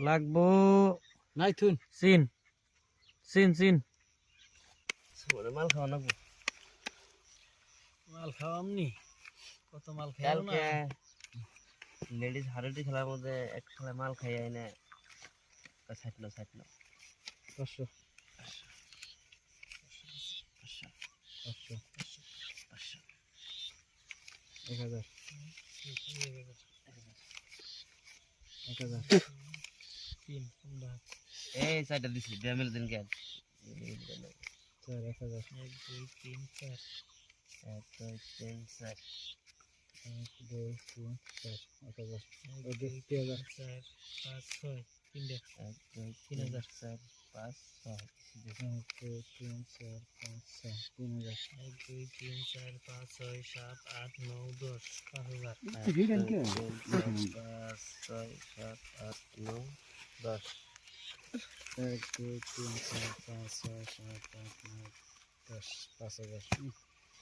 লাগবো নাই থুন scene scene scene মাল খাওয়া না মাল খাওয়ামনি কত মাল খাইও না কালকে লেডিস হারুটি খেলার মধ্যে এক সালে মাল খাই আইনে ছাটলো 500 1000 এই সাইডে দিছি ড্যামেল দিন কেন 4 1000 1 2 3 4 1 2 3 4 1 2 3 4 1000 ওদের 3000 4 5 6 3 1 2 3 4 5 6 1 2 3 4 5 6 3000 1 2 3 4 5 6 7 8 9 10 5000 হিডেন কে 5 6 7 8 9 10 1 2 3 4 5 6 7 8 9 10 5000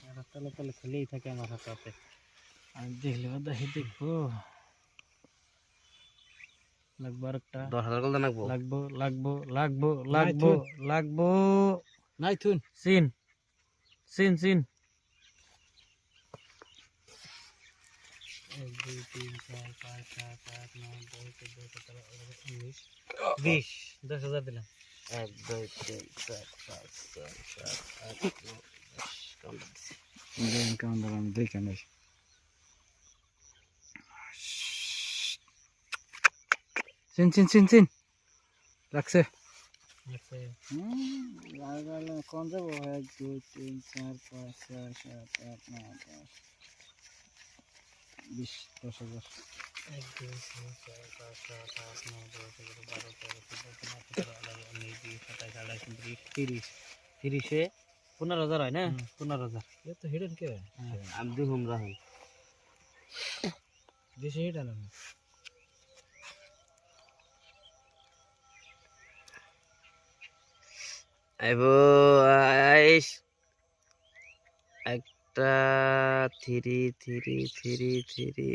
এটা তালে খেলেই থাকে আমার হাতে আমি দেখলে দেখবো লাগবো আরেকটা 10,000 করে নাকবো লাগবো লাগবো লাগবো লাগবো লাগবো নাই থুন সিন সিন সিন 1 2 3 4 5 6 7 9 10 11 12 13 14 15 10,000 দিলাম 1 2 3 4 5 6 7 8 9 10 কাউন্ট দিছি দেন কাউন্টার আমি দেখে নেই সিন সিন সিন সিন লাগছে লাগালে কোন যাব 1 2 3 4 5 6 7 8 9 10 20 10000 1 2 3 4 5 6 7 8 9 10 11 12 13 14 15 16 17 18 19 20 30 15,000 হয় না 15,000 ये तो हिडन के আমি দুই হুমরা হই जैसे हिडन है আইবো আইস একটা 3 3 3 3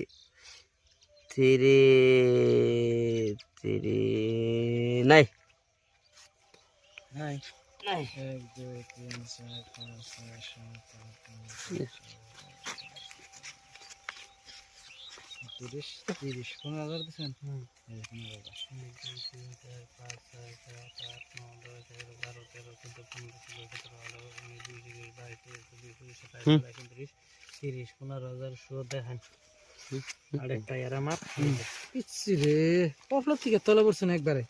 3 3 নাই नहीं নাই 1 2 3 4 5 6 7 8 9 10 30 15,000 দিছেন এই 15,000 15,000 শো দেখেন আরেকটা এর আমার পিচ্ছি রে পফলত থেকে তলা পড়ছেন একবারে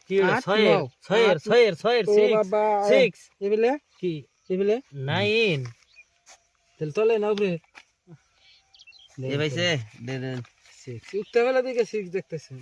কি হলো 6 ও বাবা 6 এবেলে কি এবেলে 9 তেল তলে না উপরে এ ভাইছে দে দেন 6 উঠতে বেলা দিকে 6 দেখতেছেন